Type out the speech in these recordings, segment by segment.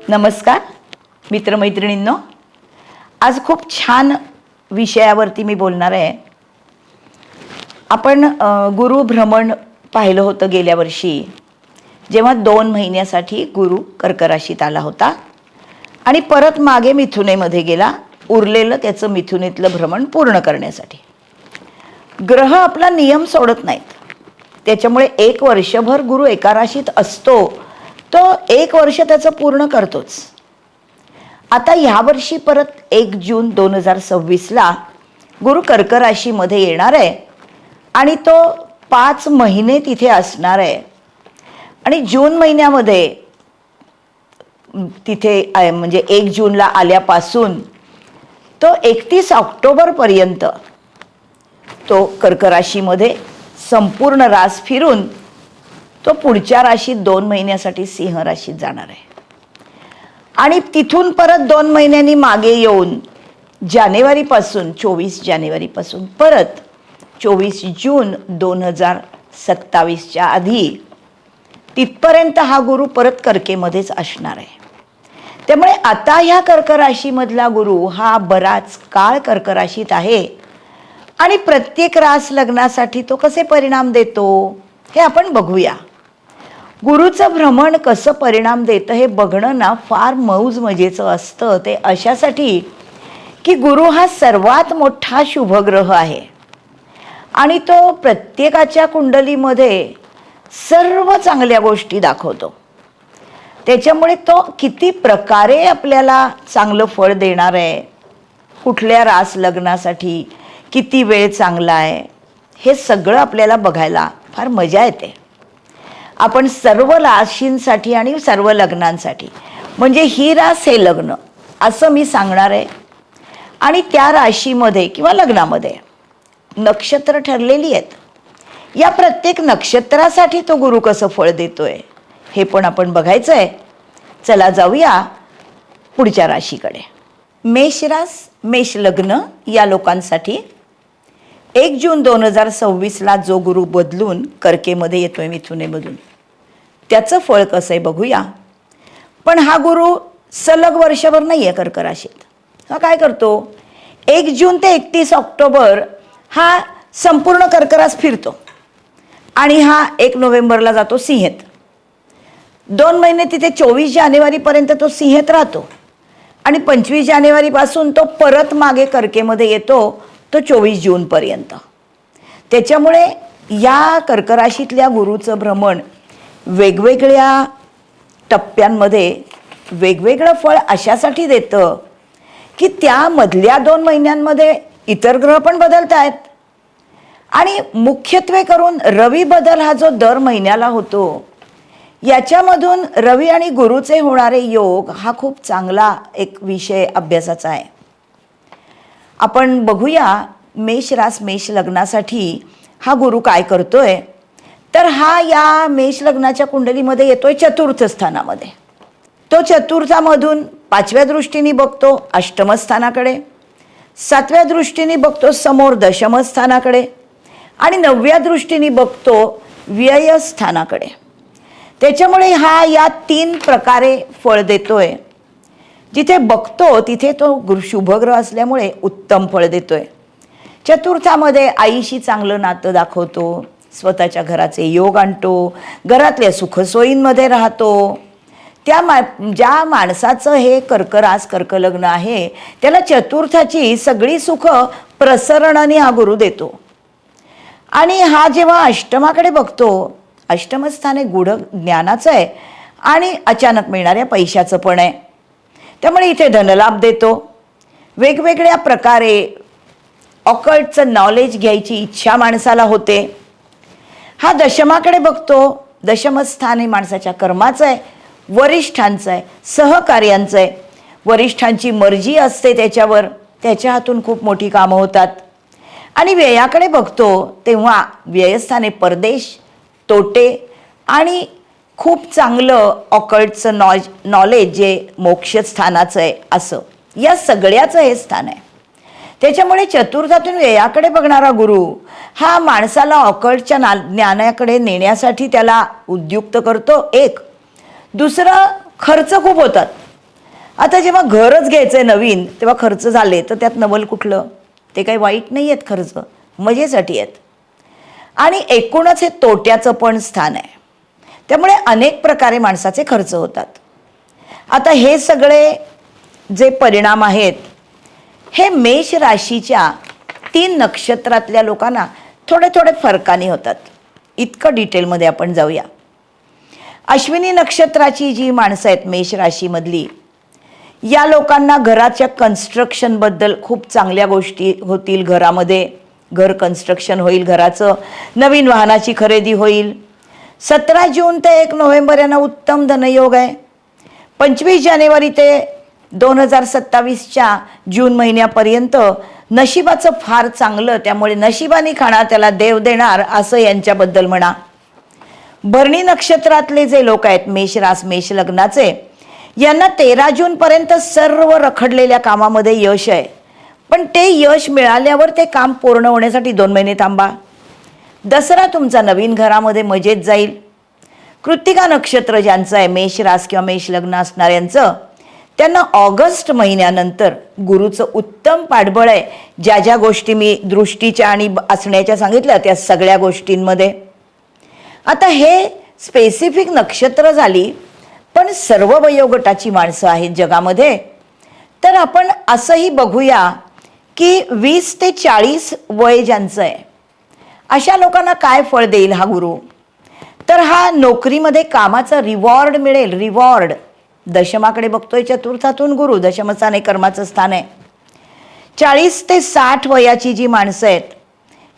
नमस्कार मित्रमैत्रिणींनो, आज खूप छान विषयावरती मी बोलणार आहे. आपण गुरु भ्रमण पाहिलं होतं गेल्या वर्षी, जेव्हा 2 महिन्यासाठी गुरु कर्क राशीत आला होता आणि परत मागे मिथुनेमध्ये गेला, उरलेलं त्याचं मिथुनेतलं भ्रमण पूर्ण करण्यासाठी. ग्रह आपला नियम सोडत नाहीत, त्याच्यामुळे 1 वर्षभर गुरु एका राशीत असतो, तो 1 वर्ष त्याचं पूर्ण करतोच. आता ह्या वर्षी परत 1 जून 2026ला गुरु कर्क राशीमध्ये येणार आहे आणि तो 5 महिने तिथे असणार आहे. आणि जून महिन्यामध्ये तिथे म्हणजे 1 जूनला आल्यापासून तो 31 ऑक्टोबरपर्यंत तो कर्क राशीमध्ये संपूर्ण रास फिरून तो पुढच्या राशीत 2 महिन्यासाठी सिंह राशीत जाणार आहे. आणि तिथून परत 2 महिन्यांनी मागे येऊन जानेवारीपासून 24 जानेवारीपासून परत 24 जून 2027च्या आधी तिथपर्यंत हा गुरु परत कर्केमध्येच असणार आहे. त्यामुळे आता ह्या कर्क राशीमधला गुरु हा बराच काळ कर्क राशीत आहे आणि प्रत्येक रास लग्नासाठी तो कसे परिणाम देतो हे आपण बघूया. गुरुचं भ्रमण कसं परिणाम देतं हे बघणं ना फार मौज मजेचं असतं. ते अशासाठी की गुरु हा सर्वात मोठा शुभग्रह आहे आणि तो प्रत्येकाच्या कुंडलीमध्ये सर्व चांगल्या गोष्टी दाखवतो. त्याच्यामुळे तो किती प्रकारे आपल्याला चांगलं फळ देणार आहे, कुठल्या रास लग्नासाठी किती वेळ चांगला आहे, हे सगळं आपल्याला बघायला फार मजा येते. आपण सर्व राशींसाठी आणि सर्व लग्नांसाठी, म्हणजे ही रास हे लग्न असं मी सांगणार आहे. आणि त्या राशीमध्ये किंवा लग्नामध्ये नक्षत्र ठरलेली आहेत, या प्रत्येक नक्षत्रासाठी तो गुरु कसं फळ देतोय हे पण आपण बघायचं आहे. चला जाऊया पुढच्या राशीकडे. मेष रास, मेष लग्न या लोकांसाठी 1 जून 2026ला जो गुरु बदलून कर्केमध्ये येतोय मिथुनेमधून, त्याचं फळ कसं आहे बघूया. पण हा गुरु सलग वर्षभर नाही आहे कर्क राशीत. हा काय करतो, 1 जून ते 31 ऑक्टोबर हा संपूर्ण कर्क रास फिरतो आणि हा 1 नोव्हेंबरला जातो सिंहेत. 2 महिने तिथे 24 जानेवारीपर्यंत तो सिंहेत राहतो आणि 25 जानेवारीपासून तो परत मागे कर्केमध्ये येतो, तो 24 जूनपर्यंत. त्याच्यामुळे या कर्क राशीतल्या गुरुचं भ्रमण वेगवेगळ्या टप्प्यांमध्ये वेगवेगळं फळ अशासाठी देतं की त्यामधल्या 2 महिन्यांमध्ये इतर ग्रह पण बदलत आहेत आणि मुख्यत्वे करून रवी बदल हा जो दर महिन्याला होतो, याच्यामधून रवी आणि गुरुचे होणारे योग हा खूप चांगला एक विषय अभ्यासाचा आहे. आपण बघूया मेष रास मेष लग्नासाठी हा गुरु काय करतोय. तर हा या मेष लग्नाच्या कुंडलीमध्ये येतोय 4th स्थानामध्ये. तो 4थामधून 5व्या दृष्टीने बघतो अष्टम स्थानाकडे, 7व्या दृष्टीने बघतो समोर दशम स्थानाकडे आणि 9व्या दृष्टीने बघतो व्यय स्थानाकडे. त्याच्यामुळे हा या 3 प्रकारे फळ देतोय. जिथे बघतो तिथे तो शुभग्रह असल्यामुळे उत्तम फळ देतोय. 4थामध्ये आईशी चांगलं नातं दाखवतो, स्वतःच्या घराचे योग आणतो, घरातल्या सुखसोयींमध्ये राहतो. ज्या माणसाचं हे कर्क रास कर्क लग्न आहे त्याला 4थाची सगळी सुख प्रसरणाने हा गुरु देतो. आणि हा जेव्हा अष्टमाकडे बघतो, अष्टमस्थान हे गूढ ज्ञानाचं आहे आणि अचानक मिळणाऱ्या पैशाचं पण आहे. त्यामुळे इथे धनलाभ देतो. वेगवेगळ्या प्रकारे ऑकल्टचं नॉलेज घ्यायची इच्छा माणसाला होते. हा दशमाकडे बघतो, दशमस्थान हे माणसाच्या कर्माचं आहे, वरिष्ठांचं आहे, सहकार्यांचं आहे. वरिष्ठांची मर्जी असते त्याच्यावर, त्याच्या हातून खूप मोठी कामं होतात. आणि व्ययाकडे बघतो तेव्हा व्ययस्थाने परदेश, तोटे आणि खूप चांगलं ऑकल्टचं नॉलेज जे मोक्षस्थानाचं आहे असं या सगळ्याचं हे स्थान आहे. त्याच्यामुळे 4थातून व्ययाकडे बघणारा गुरु हा माणसाला ऑकल्टच्या ज्ञानाकडे नेण्यासाठी त्याला उद्युक्त करतो. एक दुसरं, खर्च खूप होतात आता जेव्हा घरच घ्यायचंय नवीन, तेव्हा खर्च झाले तर त्यात नवल कुठलं? ते काही वाईट नाही आहेत खर्च, मजेसाठी आहेत. आणि एकूणच हे तोट्याचं पण स्थान आहे. त्यामुळे अनेक प्रकारे माणसाचे खर्च होतात. आता हे सगळे जे परिणाम आहेत हे मेष राशीच्या 3 नक्षत्रातल्या लोकांना थोडे थोडे फरकाने होतात. इतकं डिटेलमध्ये आपण जाऊया. अश्विनी नक्षत्राची जी माणसं आहेत मेष राशीमधली, या लोकांना घराच्या कन्स्ट्रक्शनबद्दल खूप चांगल्या गोष्टी होतील. घरामध्ये घर कन्स्ट्रक्शन होईल, घराचं नवीन वाहनाची खरेदी होईल. 17 जून ते 1 नोव्हेंबर यांना उत्तम धनयोग आहे. 25 जानेवारी ते 2027च्या जून महिन्यापर्यंत नशिबाचं फार चांगलं, त्यामुळे नशिबाने खाणार त्याला देव देणार असं यांच्याबद्दल म्हणा. भरणी नक्षत्रातले जे लोक आहेत मेष रास मेष लग्नाचे, यांना 13 जूनपर्यंत सर्व रखडलेल्या कामामध्ये यश आहे. पण ते यश मिळाल्यावर ते काम पूर्ण होण्यासाठी 2 महिने थांबा. दसरा तुमचा नवीन घरामध्ये मजेत जाईल. कृत्तिका नक्षत्र ज्यांचं आहे मेष रास किंवा मेष लग्न असणाऱ्यांचं, त्यांना ऑगस्ट महिन्यानंतर गुरुचं उत्तम पाठबळ आहे. ज्या ज्या गोष्टी मी दृष्टीच्या आणि असण्याच्या सांगितल्या त्या सगळ्या गोष्टींमध्ये. आता हे स्पेसिफिक नक्षत्र झाली, पण सर्व वयोगटाची माणसं आहेत जगामध्ये. तर आपण असंही बघूया की 20 ते 40 वय ज्यांचं आहे अशा लोकांना काय फळ देईल हा गुरु? तर हा नोकरीमध्ये कामाचा रिवॉर्ड मिळेल. रिवॉर्ड दशमाकडे बघतोय, चतुर्थातून गुरु, दशमस्थान हे कर्माचं स्थान आहे. 40 ते 60 वयाची जी माणसं आहेत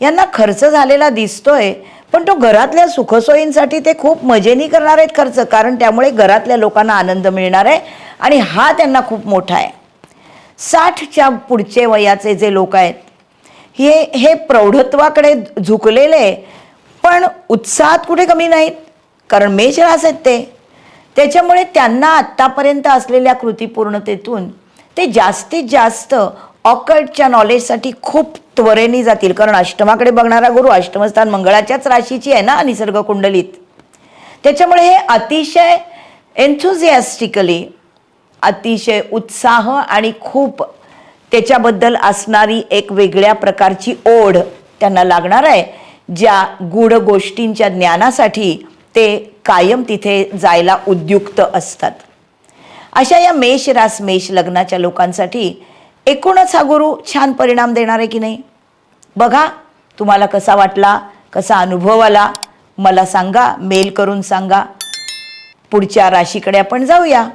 यांना खर्च झालेला दिसतोय, पण तो घरातल्या सुखसोयींसाठी ते खूप मजेनी करणार आहेत खर्च, कारण त्यामुळे घरातल्या लोकांना आनंद मिळणार आहे आणि हा त्यांना खूप मोठा आहे. 60च्या पुढचे वयाचे जे लोक आहेत हे प्रौढत्वाकडे झुकलेले, पण उत्साहात कुठे कमी नाहीत, कारण मेष रास आहेत ते. त्याच्यामुळे त्यांना आत्तापर्यंत असलेल्या कृतीपूर्णतेतून ते जास्तीत जास्त ऑकल्टच्या नॉलेजसाठी खूप त्वरेने जातील, कारण अष्टमाकडे बघणारा गुरु अष्टमस्थान मंगळाच्याच राशीची आहे ना निसर्ग कुंडलीत. त्याच्यामुळे हे अतिशय एन्थुझियास्टिकली, अतिशय उत्साह आणि खूप त्याच्याबद्दल असणारी एक वेगळ्या प्रकारची ओढ त्यांना लागणार आहे, ज्या गूढ गोष्टींच्या ज्ञानासाठी ते कायम तिथे जायला उद्युक्त असतात. अशा या मेष रास मेष लग्नाच्या लोकांसाठी एकूणच हा गुरु छान परिणाम देणार आहे की नाही? बघा, तुम्हाला कसा वाटला, कसा अनुभव आला मला सांगा, मेल करून सांगा. पुढच्या राशीकडे आपण जाऊया.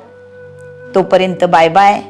तोपर्यंत बाय बाय.